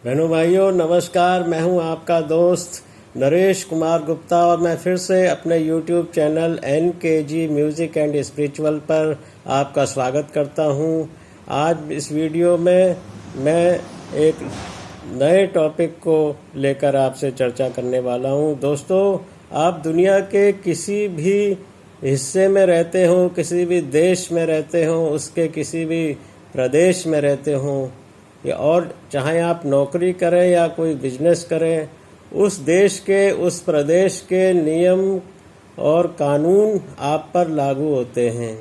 बहनों भाइयों नमस्कार। मैं हूं आपका दोस्त नरेश कुमार गुप्ता और मैं फिर से अपने YouTube channel NKG music and spiritual पर आपका स्वागत करता हूं। आज इस वीडियो में मैं एक नए टॉपिक को लेकर आपसे चर्चा करने वाला हूं। दोस्तों, आप दुनिया के किसी भी हिस्से में रहते हो, किसी भी देश में रहते हो, उसके किसी भी प्रदेश में रहते हो, और चाहे आप नौकरी करें या कोई बिजनेस करें, उस देश के, उस प्रदेश के नियम और कानून आप पर लागू होते हैं।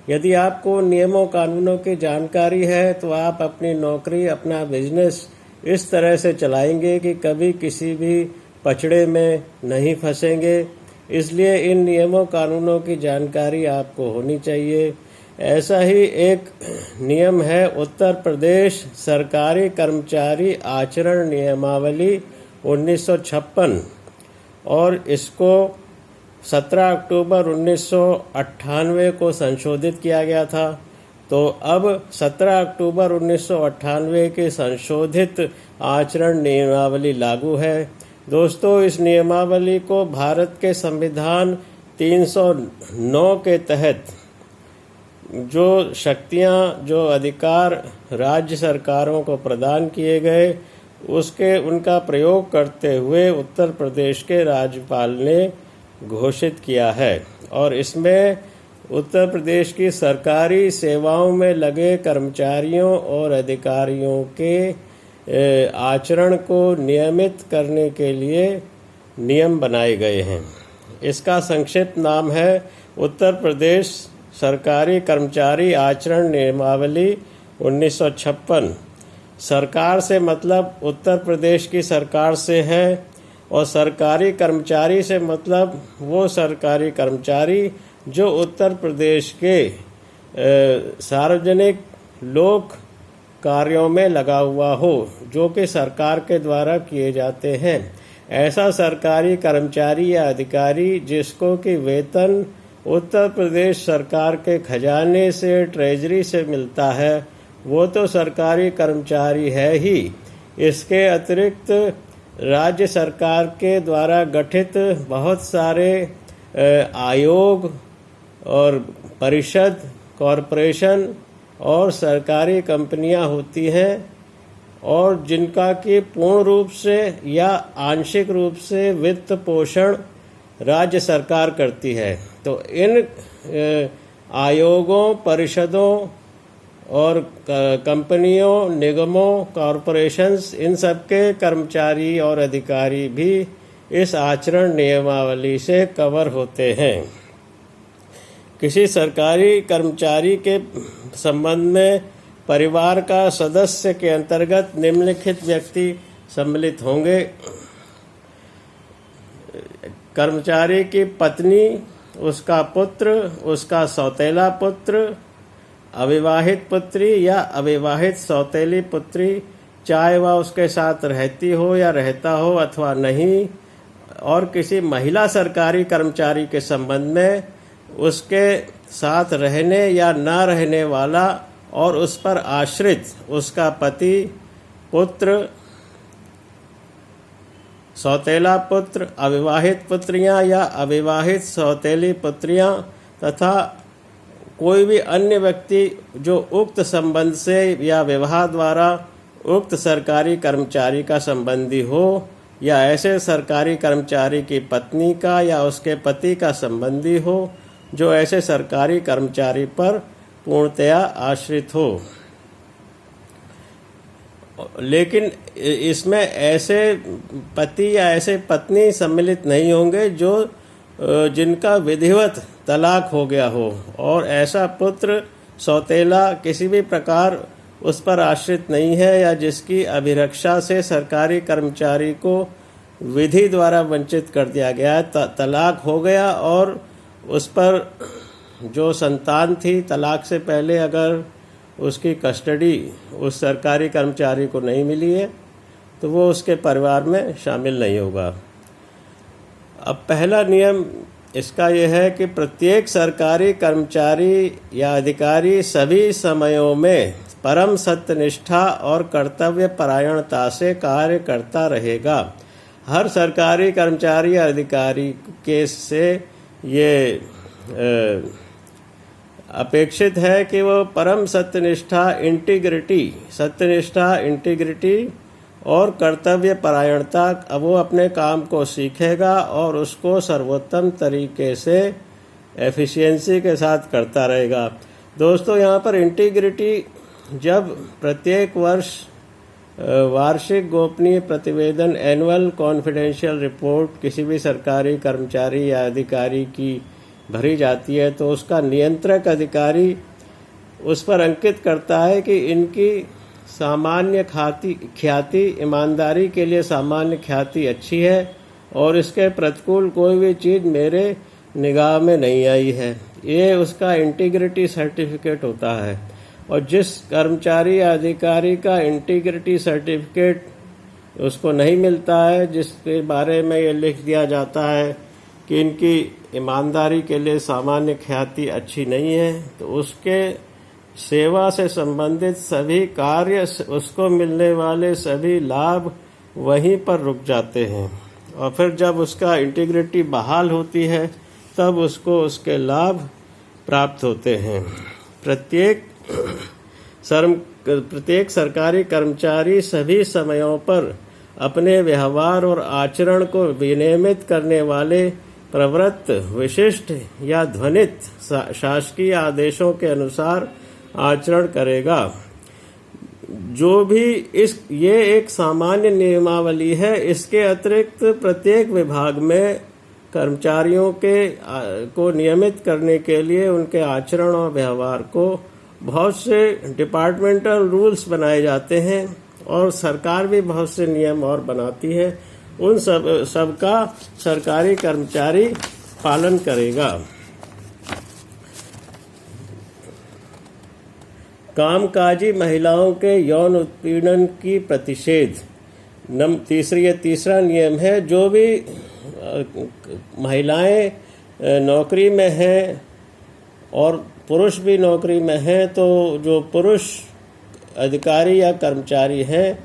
यदि आपको नियमों कानूनों की जानकारी है तो आप अपनी नौकरी, अपना बिजनेस इस तरह से चलाएंगे कि कभी किसी भी पचड़े में नहीं फंसेंगे। इसलिए इन नियमों कानूनों की जानकारी आपको होनी चाहिए। ऐसा ही एक नियम है उत्तर प्रदेश सरकारी कर्मचारी आचरण नियमावली 1956, और इसको 17 अक्टूबर 1998 को संशोधित किया गया था। तो अब 17 अक्टूबर 1998 की संशोधित आचरण नियमावली लागू है। दोस्तों, इस नियमावली को भारत के संविधान 309 के तहत जो शक्तियां, जो अधिकार राज्य सरकारों को प्रदान किए गए, उनका प्रयोग करते हुए उत्तर प्रदेश के राज्यपाल ने घोषित किया है। और इसमें उत्तर प्रदेश की सरकारी सेवाओं में लगे कर्मचारियों और अधिकारियों के आचरण को नियमित करने के लिए नियम बनाए गए हैं। इसका संक्षिप्त नाम है उत्तर प्रदेश सरकारी कर्मचारी आचरण नियमावली 1956। सरकार से मतलब उत्तर प्रदेश की सरकार से है, और सरकारी कर्मचारी से मतलब वो सरकारी कर्मचारी जो उत्तर प्रदेश के सार्वजनिक लोक कार्यों में लगा हुआ हो, जो कि सरकार के द्वारा किए जाते हैं। ऐसा सरकारी कर्मचारी या अधिकारी जिसको कि वेतन उत्तर प्रदेश सरकार के खजाने से, ट्रेजरी से मिलता है, वो तो सरकारी कर्मचारी है ही। इसके अतिरिक्त राज्य सरकार के द्वारा गठित बहुत सारे आयोग और परिषद, कॉरपोरेशन और सरकारी कंपनियां होती हैं, और जिनका कि पूर्ण रूप से या आंशिक रूप से वित्त पोषण राज्य सरकार करती है। तो इन आयोगों, परिषदों और कंपनियों, निगमों, कॉरपोरेशंस, इन सब के कर्मचारी और अधिकारी भी इस आचरण नियमावली से कवर होते हैं। किसी सरकारी कर्मचारी के संबंध में परिवार का सदस्य के अंतर्गत निम्नलिखित व्यक्ति सम्मिलित होंगे: कर्मचारी की पत्नी, उसका पुत्र, उसका सौतेला पुत्र, अविवाहित पुत्री या अविवाहित सौतेली पुत्री, चाहे वह उसके साथ रहती हो या रहता हो अथवा नहीं, और किसी महिला सरकारी कर्मचारी के संबंध में उसके साथ रहने या ना रहने वाला और उस पर आश्रित उसका पति, पुत्र, सौतेला पुत्र, अविवाहित पुत्रियां या अविवाहित सौतेली पुत्रियां, तथा कोई भी अन्य व्यक्ति जो उक्त संबंध से या विवाह द्वारा उक्त सरकारी कर्मचारी का संबंधी हो, या ऐसे सरकारी कर्मचारी की पत्नी का या उसके पति का संबंधी हो जो ऐसे सरकारी कर्मचारी पर पूर्णतया आश्रित हो। लेकिन इसमें ऐसे पति या ऐसे पत्नी सम्मिलित नहीं होंगे जो जिनका विधिवत तलाक हो गया हो, और ऐसा पुत्र, सौतेला किसी भी प्रकार उस पर आश्रित नहीं है, या जिसकी अभिरक्षा से सरकारी कर्मचारी को विधि द्वारा वंचित कर दिया गया है। तलाक हो गया और उस पर जो संतान थी, तलाक से पहले अगर उसकी कस्टडी उस सरकारी कर्मचारी को नहीं मिली है तो वो उसके परिवार में शामिल नहीं होगा। अब पहला नियम इसका यह है कि प्रत्येक सरकारी कर्मचारी या अधिकारी सभी समयों में परम सत्यनिष्ठा और कर्तव्य परायणता से कार्य करता रहेगा। हर सरकारी कर्मचारी या अधिकारी के से ये अपेक्षित है कि वो परम सत्यनिष्ठा इंटीग्रिटी और कर्तव्य परायणता वो अपने काम को सीखेगा और उसको सर्वोत्तम तरीके से एफिशिएंसी के साथ करता रहेगा। दोस्तों, यहाँ पर इंटीग्रिटी जब प्रत्येक वर्ष वार्षिक गोपनीय प्रतिवेदन एनुअल कॉन्फिडेंशियल रिपोर्ट किसी भी सरकारी कर्मचारी या अधिकारी की भरी जाती है तो उसका नियंत्रक अधिकारी उस पर अंकित करता है कि इनकी सामान्य ख्याति ईमानदारी के लिए सामान्य ख्याति अच्छी है और इसके प्रतिकूल कोई भी चीज़ मेरे निगाह में नहीं आई है। ये उसका इंटीग्रिटी सर्टिफिकेट होता है। और जिस कर्मचारी या अधिकारी का इंटीग्रिटी सर्टिफिकेट उसको नहीं मिलता है, जिसके बारे में ये लिख दिया जाता है कि इनकी ईमानदारी के लिए सामान्य ख्याति अच्छी नहीं है, तो उसके सेवा से संबंधित सभी कार्य, उसको मिलने वाले सभी लाभ वहीं पर रुक जाते हैं। और फिर जब उसका इंटीग्रिटी बहाल होती है तब उसको उसके लाभ प्राप्त होते हैं। प्रत्येक सरकारी कर्मचारी सभी समयों पर अपने व्यवहार और आचरण को विनियमित करने वाले प्रवृत्त, विशिष्ट या ध्वनित शासकीय आदेशों के अनुसार आचरण करेगा। जो भी ये एक सामान्य नियमावली है। इसके अतिरिक्त प्रत्येक विभाग में कर्मचारियों को नियमित करने के लिए उनके आचरण और व्यवहार को बहुत से डिपार्टमेंटल रूल्स बनाए जाते हैं और सरकार भी बहुत से नियम और बनाती है। उन सबका सरकारी कर्मचारी पालन करेगा। कामकाजी महिलाओं के यौन उत्पीड़न की प्रतिषेध तीसरा नियम है। जो भी महिलाएं नौकरी में हैं और पुरुष भी नौकरी में हैं, तो जो पुरुष अधिकारी या कर्मचारी हैं,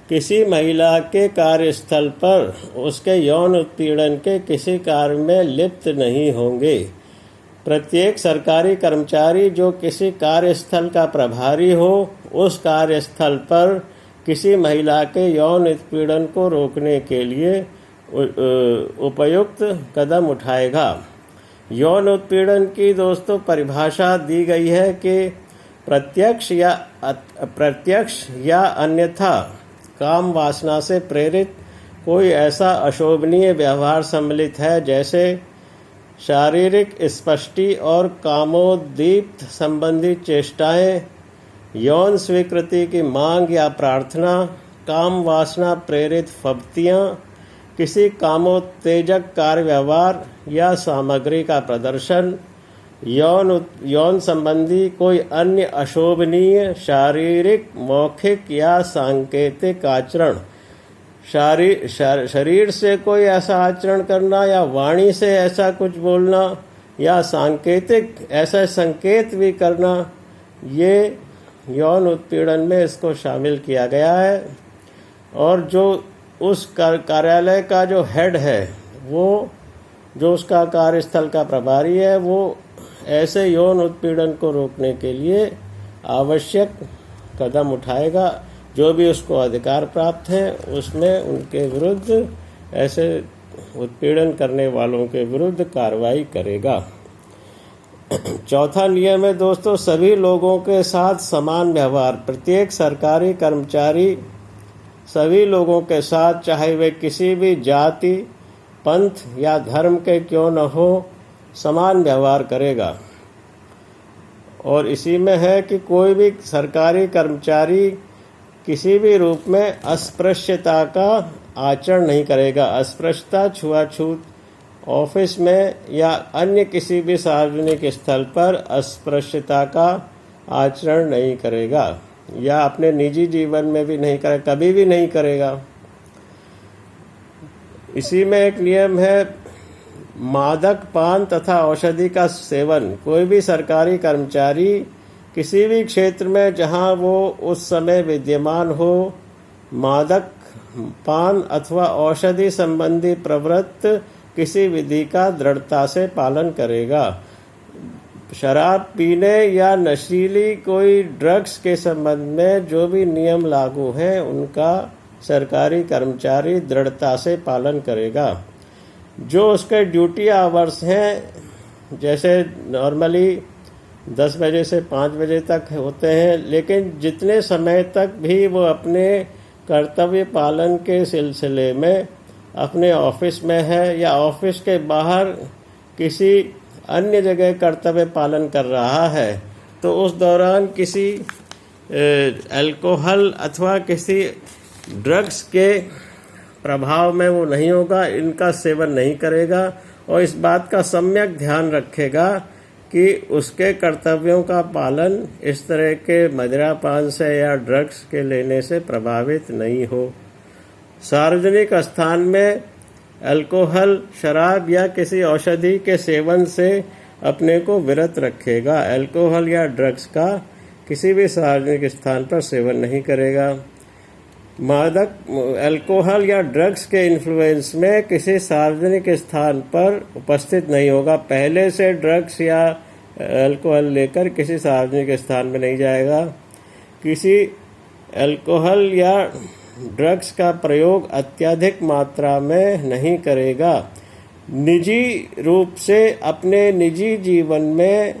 किसी महिला के कार्यस्थल पर उसके यौन उत्पीड़न के किसी कार्य में लिप्त नहीं होंगे। प्रत्येक सरकारी कर्मचारी जो किसी कार्यस्थल का प्रभारी हो, उस कार्यस्थल पर किसी महिला के यौन उत्पीड़न को रोकने के लिए उपयुक्त कदम उठाएगा। यौन उत्पीड़न की दोस्तों परिभाषा दी गई है कि प्रत्यक्ष या अन्यथा काम वासना से प्रेरित कोई ऐसा अशोभनीय व्यवहार सम्मिलित है, जैसे शारीरिक स्पष्टि और कामोद्दीप्त संबंधी चेष्टाएं, यौन स्वीकृति की मांग या प्रार्थना, काम वासना प्रेरित फब्तियां, किसी कामोत्तेजक कार्य व्यवहार या सामग्री का प्रदर्शन, यौन संबंधी कोई अन्य अशोभनीय शारीरिक, मौखिक या सांकेतिक आचरण, शरीर से कोई ऐसा आचरण करना या वाणी से ऐसा कुछ बोलना या सांकेतिक ऐसा संकेत भी करना, ये यौन उत्पीड़न में इसको शामिल किया गया है। और जो उस कार्यालय का जो हेड है, वो जो उसका कार्यस्थल का प्रभारी है, वो ऐसे यौन उत्पीड़न को रोकने के लिए आवश्यक कदम उठाएगा। जो भी उसको अधिकार प्राप्त है उसमें उनके विरुद्ध, ऐसे उत्पीड़न करने वालों के विरुद्ध कार्रवाई करेगा। चौथा नियम है दोस्तों, सभी लोगों के साथ समान व्यवहार। प्रत्येक सरकारी कर्मचारी सभी लोगों के साथ, चाहे वे किसी भी जाति, पंथ या धर्म के क्यों न हो, समान व्यवहार करेगा। और इसी में है कि कोई भी सरकारी कर्मचारी किसी भी रूप में अस्पृश्यता का आचरण नहीं करेगा। अस्पृश्यता, छुआछूत, ऑफिस में या अन्य किसी भी सार्वजनिक स्थल पर अस्पृश्यता का आचरण नहीं करेगा, या अपने निजी जीवन में भी नहीं करेगा, कभी भी नहीं करेगा। इसी में एक नियम है, मादक, पान तथा औषधि का सेवन। कोई भी सरकारी कर्मचारी किसी भी क्षेत्र में जहां वो उस समय विद्यमान हो, मादक, पान अथवा औषधि संबंधी प्रवृत्त किसी विधि का दृढ़ता से पालन करेगा। शराब पीने या नशीली कोई ड्रग्स के संबंध में जो भी नियम लागू हैं उनका सरकारी कर्मचारी दृढ़ता से पालन करेगा। जो उसके ड्यूटी आवर्स हैं, जैसे नॉर्मली 10 बजे से 5 बजे तक होते हैं, लेकिन जितने समय तक भी वो अपने कर्तव्य पालन के सिलसिले में अपने ऑफिस में है या ऑफिस के बाहर किसी अन्य जगह कर्तव्य पालन कर रहा है, तो उस दौरान किसी अल्कोहल अथवा किसी ड्रग्स के प्रभाव में वो नहीं होगा, इनका सेवन नहीं करेगा और इस बात का सम्यक ध्यान रखेगा कि उसके कर्तव्यों का पालन इस तरह के मदिरापान से या ड्रग्स के लेने से प्रभावित नहीं हो। सार्वजनिक स्थान में अल्कोहल, शराब या किसी औषधि के सेवन से अपने को विरत रखेगा। अल्कोहल या ड्रग्स का किसी भी सार्वजनिक स्थान पर सेवन नहीं करेगा। मादक, अल्कोहल या ड्रग्स के इन्फ्लुएंस में किसी सार्वजनिक स्थान पर उपस्थित नहीं होगा। पहले से ड्रग्स या अल्कोहल लेकर किसी सार्वजनिक स्थान में नहीं जाएगा। किसी अल्कोहल या ड्रग्स का प्रयोग अत्यधिक मात्रा में नहीं करेगा। निजी रूप से अपने निजी जीवन में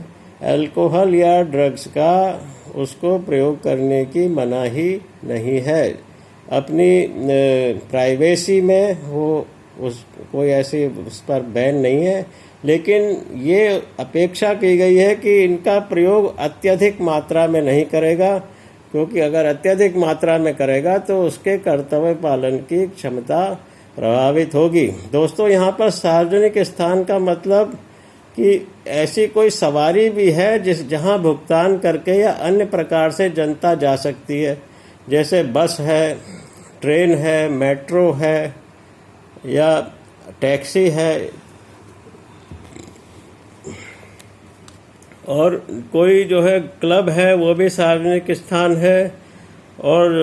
अल्कोहल या ड्रग्स का उसको प्रयोग करने की मनाही नहीं है। अपनी प्राइवेसी में वो कोई ऐसी उस पर बैन नहीं है, लेकिन ये अपेक्षा की गई है कि इनका प्रयोग अत्यधिक मात्रा में नहीं करेगा, क्योंकि अगर अत्यधिक मात्रा में करेगा तो उसके कर्तव्य पालन की क्षमता प्रभावित होगी। दोस्तों, यहाँ पर सार्वजनिक स्थान का मतलब कि ऐसी कोई सवारी भी है जहाँ भुगतान करके या अन्य प्रकार से जनता जा सकती है, जैसे बस है, ट्रेन है, मेट्रो है या टैक्सी है, और कोई जो है क्लब है वो भी सार्वजनिक स्थान है, और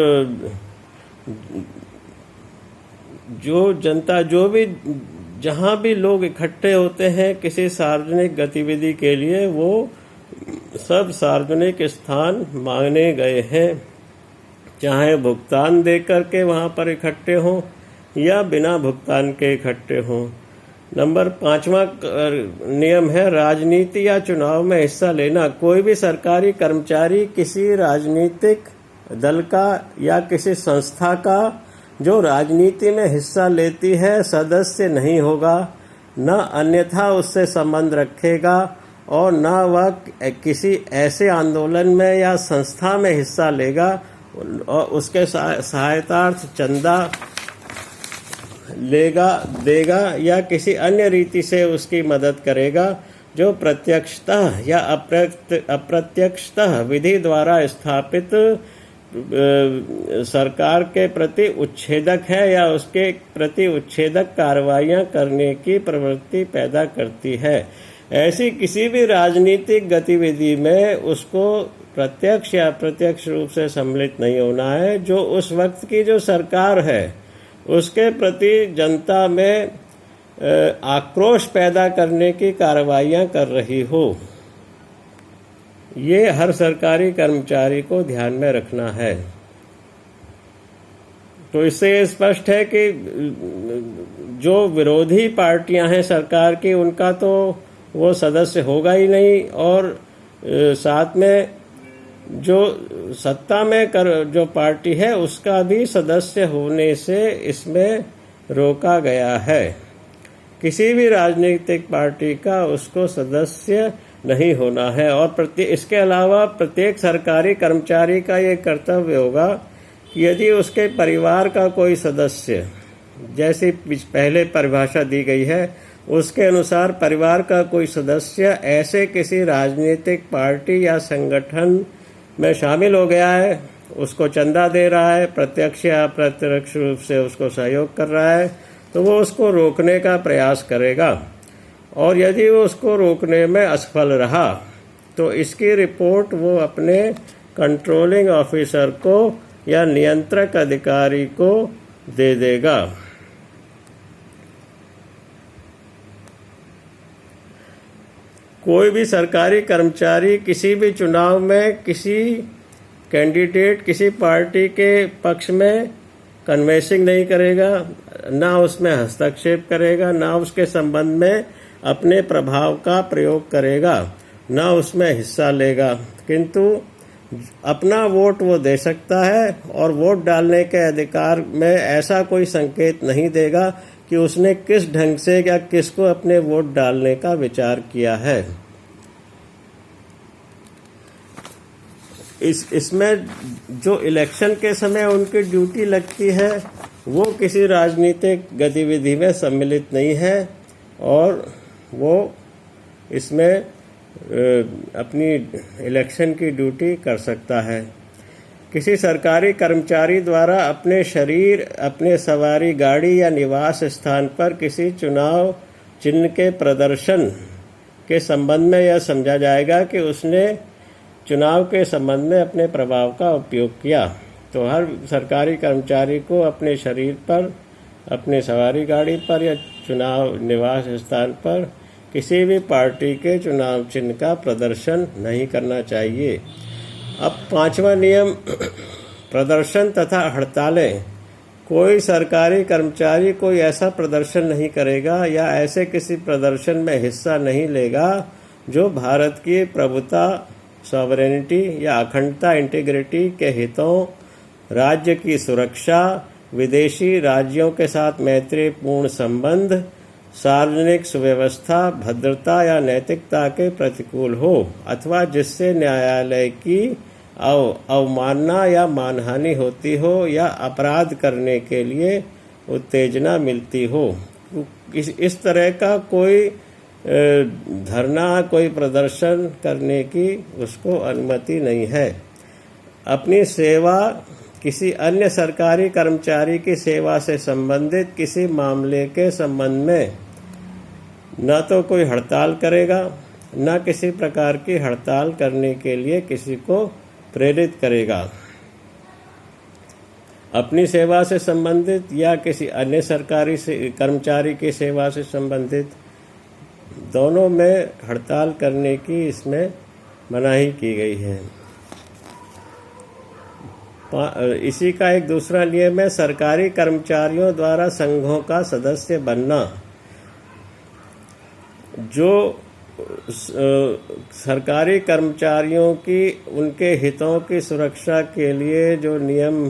जो जनता जो भी जहाँ भी लोग इकट्ठे होते हैं किसी सार्वजनिक गतिविधि के लिए, वो सब सार्वजनिक स्थान माने गए हैं, चाहे भुगतान दे करके वहाँ पर इकट्ठे हों या बिना भुगतान के इकट्ठे हों। नंबर 5वां नियम है राजनीति या चुनाव में हिस्सा लेना। कोई भी सरकारी कर्मचारी किसी राजनीतिक दल का या किसी संस्था का जो राजनीति में हिस्सा लेती है सदस्य नहीं होगा, न अन्यथा उससे संबंध रखेगा और न वह किसी ऐसे आंदोलन में या संस्था में हिस्सा लेगा और उसके सहायतार्थ चंदा देगा या किसी अन्य रीति से उसकी मदद करेगा जो प्रत्यक्षतः या अप्रत्यक्षतः विधि द्वारा स्थापित सरकार के प्रति उच्छेदक है या उसके प्रति उच्छेदक कार्रवाइयां करने की प्रवृत्ति पैदा करती है। ऐसी किसी भी राजनीतिक गतिविधि में उसको प्रत्यक्ष या अप्रत्यक्ष रूप से सम्मिलित नहीं होना है, जो उस वक्त की जो सरकार है उसके प्रति जनता में आक्रोश पैदा करने की कार्रवाइयां कर रही हो। ये हर सरकारी कर्मचारी को ध्यान में रखना है। तो इससे ये स्पष्ट है कि जो विरोधी पार्टियां हैं सरकार की, उनका तो वो सदस्य होगा ही नहीं, और साथ में जो सत्ता में जो पार्टी है उसका भी सदस्य होने से इसमें रोका गया है। किसी भी राजनीतिक पार्टी का उसको सदस्य नहीं होना है। और इसके अलावा प्रत्येक सरकारी कर्मचारी का ये कर्तव्य होगा कि यदि उसके परिवार का कोई सदस्य, जैसी पहले परिभाषा दी गई है उसके अनुसार परिवार का कोई सदस्य ऐसे किसी राजनीतिक पार्टी या संगठन में शामिल हो गया है, उसको चंदा दे रहा है, प्रत्यक्ष या अप्रत्यक्ष रूप से उसको सहयोग कर रहा है, तो वो उसको रोकने का प्रयास करेगा। और यदि वो उसको रोकने में असफल रहा तो इसकी रिपोर्ट वो अपने कंट्रोलिंग ऑफिसर को या नियंत्रक अधिकारी को दे देगा। कोई भी सरकारी कर्मचारी किसी भी चुनाव में किसी कैंडिडेट किसी पार्टी के पक्ष में कन्वेंसिंग नहीं करेगा, ना उसमें हस्तक्षेप करेगा, ना उसके संबंध में अपने प्रभाव का प्रयोग करेगा, ना उसमें हिस्सा लेगा, किंतु अपना वोट वो दे सकता है और वोट डालने के अधिकार में ऐसा कोई संकेत नहीं देगा कि उसने किस ढंग से या किसको अपने वोट डालने का विचार किया है। इसमें जो इलेक्शन के समय उनकी ड्यूटी लगती है वो किसी राजनीतिक गतिविधि में सम्मिलित नहीं है और वो इसमें अपनी इलेक्शन की ड्यूटी कर सकता है। किसी सरकारी कर्मचारी द्वारा अपने शरीर, अपने सवारी गाड़ी या निवास स्थान पर किसी चुनाव चिन्ह के प्रदर्शन के संबंध में यह समझा जाएगा कि उसने चुनाव के संबंध में अपने प्रभाव का उपयोग किया। तो हर सरकारी कर्मचारी को अपने शरीर पर, अपने सवारी गाड़ी पर या चुनाव निवास स्थान पर किसी भी पार्टी के चुनाव चिन्ह का प्रदर्शन नहीं करना चाहिए। अब 5वां नियम, प्रदर्शन तथा हड़तालें। कोई सरकारी कर्मचारी कोई ऐसा प्रदर्शन नहीं करेगा या ऐसे किसी प्रदर्शन में हिस्सा नहीं लेगा जो भारत की प्रभुता, सॉवरेनिटी या अखंडता, इंटीग्रिटी के हितों, राज्य की सुरक्षा, विदेशी राज्यों के साथ मैत्रीपूर्ण संबंध, सार्वजनिक सुव्यवस्था, भद्रता या नैतिकता के प्रतिकूल हो अथवा जिससे न्यायालय की अवमानना या मानहानि होती हो या अपराध करने के लिए उत्तेजना मिलती हो। इस तरह का कोई धरना, कोई प्रदर्शन करने की उसको अनुमति नहीं है। अपनी सेवा, किसी अन्य सरकारी कर्मचारी की सेवा से संबंधित किसी मामले के संबंध में न तो कोई हड़ताल करेगा, न किसी प्रकार की हड़ताल करने के लिए किसी को प्रेरित करेगा। अपनी सेवा से संबंधित या किसी अन्य सरकारी कर्मचारी की सेवा से संबंधित दोनों में हड़ताल करने की इसमें मनाही की गई है। इसी का एक दूसरा नियम है, सरकारी कर्मचारियों द्वारा संघों का सदस्य बनना। जो सरकारी कर्मचारियों की उनके हितों की सुरक्षा के लिए जो नियम,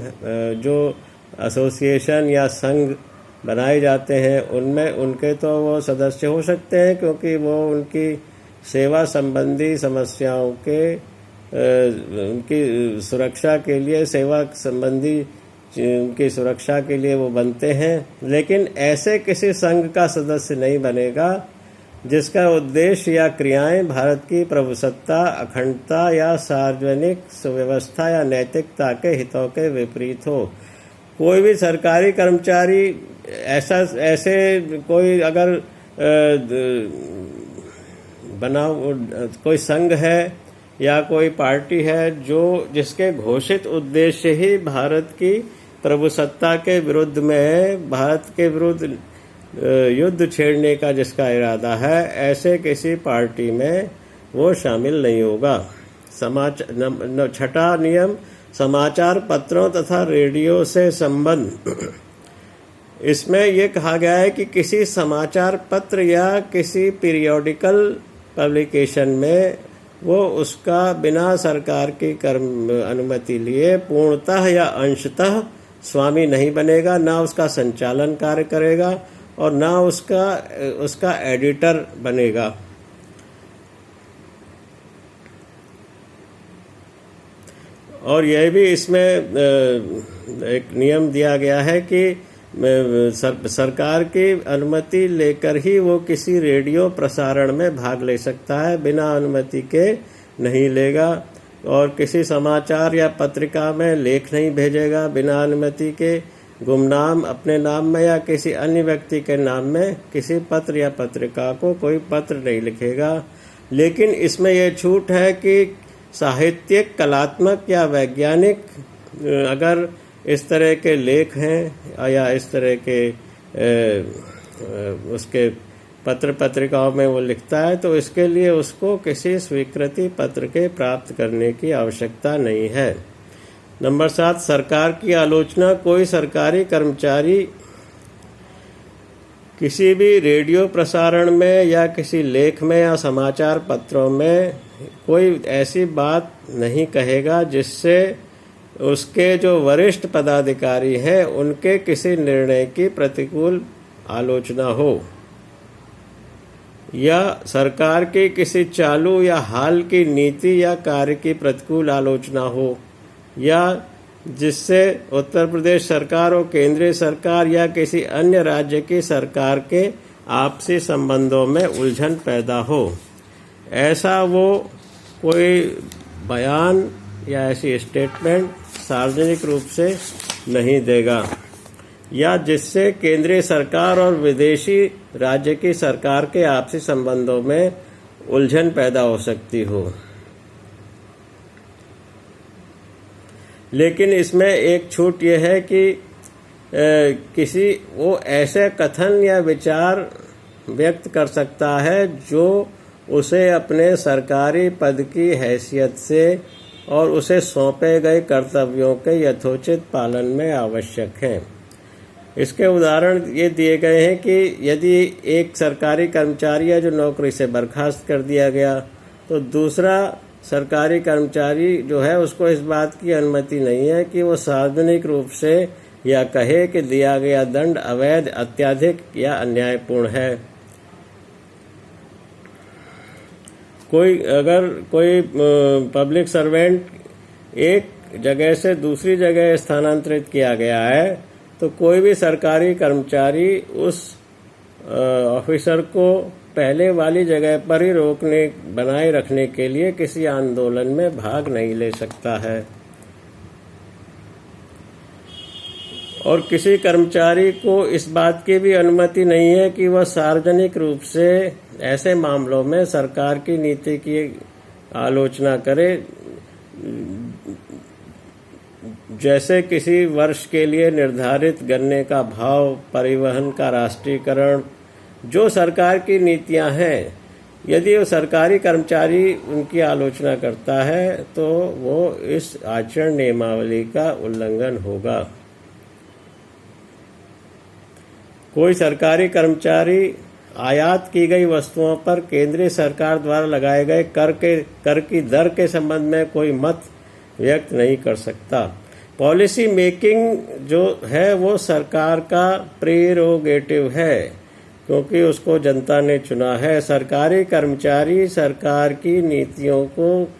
जो एसोसिएशन या संघ बनाए जाते हैं उनमें उनके तो वो सदस्य हो सकते हैं क्योंकि वो उनकी सेवा संबंधी समस्याओं के उनकी सुरक्षा के लिए, सेवा संबंधी उनकी सुरक्षा के लिए वो बनते हैं। लेकिन ऐसे किसी संघ का सदस्य नहीं बनेगा जिसका उद्देश्य या क्रियाएं भारत की प्रभुसत्ता, अखंडता या सार्वजनिक सुव्यवस्था या नैतिकता के हितों के विपरीत हो। कोई भी सरकारी कर्मचारी ऐसे कोई अगर कोई संघ है या कोई पार्टी है जिसके घोषित उद्देश्य ही भारत की प्रभुसत्ता के विरुद्ध में, भारत के विरुद्ध युद्ध छेड़ने का जिसका इरादा है, ऐसे किसी पार्टी में वो शामिल नहीं होगा। 6वां नियम, समाचार पत्रों तथा रेडियो से संबंध। इसमें यह कहा गया है कि किसी समाचार पत्र या किसी पीरियोडिकल पब्लिकेशन में वो उसका बिना सरकार की अनुमति लिए पूर्णतः या अंशतः स्वामी नहीं बनेगा, ना उसका संचालन कार्य करेगा और ना उसका एडिटर बनेगा। और यह भी इसमें एक नियम दिया गया है कि सरकार की अनुमति लेकर ही वो किसी रेडियो प्रसारण में भाग ले सकता है, बिना अनुमति के नहीं लेगा। और किसी समाचार या पत्रिका में लेख नहीं भेजेगा बिना अनुमति के। गुमनाम, अपने नाम में या किसी अन्य व्यक्ति के नाम में किसी पत्र या पत्रिका को कोई पत्र नहीं लिखेगा। लेकिन इसमें यह छूट है कि साहित्यिक, कलात्मक या वैज्ञानिक अगर इस तरह के लेख हैं या इस तरह के उसके पत्र पत्रिकाओं में वो लिखता है, तो इसके लिए उसको किसी स्वीकृति पत्र के प्राप्त करने की आवश्यकता नहीं है। नंबर 7, सरकार की आलोचना। कोई सरकारी कर्मचारी किसी भी रेडियो प्रसारण में या किसी लेख में या समाचार पत्रों में कोई ऐसी बात नहीं कहेगा जिससे उसके जो वरिष्ठ पदाधिकारी हैं उनके किसी निर्णय की प्रतिकूल आलोचना हो, या सरकार की किसी चालू या हाल की नीति या कार्य की प्रतिकूल आलोचना हो, या जिससे उत्तर प्रदेश सरकार और केंद्रीय सरकार या किसी अन्य राज्य की सरकार के आपसी संबंधों में उलझन पैदा हो, ऐसा वो कोई बयान या ऐसी स्टेटमेंट सार्वजनिक रूप से नहीं देगा, या जिससे केंद्रीय सरकार और विदेशी राज्य की सरकार के आपसी संबंधों में उलझन पैदा हो सकती हो। लेकिन इसमें एक छूट यह है कि किसी वो ऐसे कथन या विचार व्यक्त कर सकता है जो उसे अपने सरकारी पद की हैसियत से और उसे सौंपे गए कर्तव्यों के यथोचित पालन में आवश्यक हैं। इसके उदाहरण ये दिए गए हैं कि यदि एक सरकारी कर्मचारी है जो नौकरी से बर्खास्त कर दिया गया, तो दूसरा सरकारी कर्मचारी जो है उसको इस बात की अनुमति नहीं है कि वो सार्वजनिक रूप से या कहे कि दिया गया दंड अवैध, अत्यधिक या अन्यायपूर्ण है। अगर कोई पब्लिक सर्वेंट एक जगह से दूसरी जगह स्थानांतरित किया गया है, तो कोई भी सरकारी कर्मचारी उस ऑफिसर को पहले वाली जगह पर ही बनाए रखने के लिए किसी आंदोलन में भाग नहीं ले सकता है। और किसी कर्मचारी को इस बात की भी अनुमति नहीं है कि वह सार्वजनिक रूप से ऐसे मामलों में सरकार की नीति की आलोचना करे, जैसे किसी वर्ष के लिए निर्धारित गन्ने का भाव, परिवहन का राष्ट्रीयकरण, जो सरकार की नीतियां हैं। यदि वो सरकारी कर्मचारी उनकी आलोचना करता है तो वो इस आचरण नियमावली का उल्लंघन होगा। कोई सरकारी कर्मचारी आयात की गई वस्तुओं पर केंद्रीय सरकार द्वारा लगाए गए कर की दर के संबंध में कोई मत व्यक्त नहीं कर सकता। पॉलिसी मेकिंग जो है वो सरकार का प्रेरोगेटिव है, क्योंकि उसको जनता ने चुना है। सरकारी कर्मचारी सरकार की नीतियों को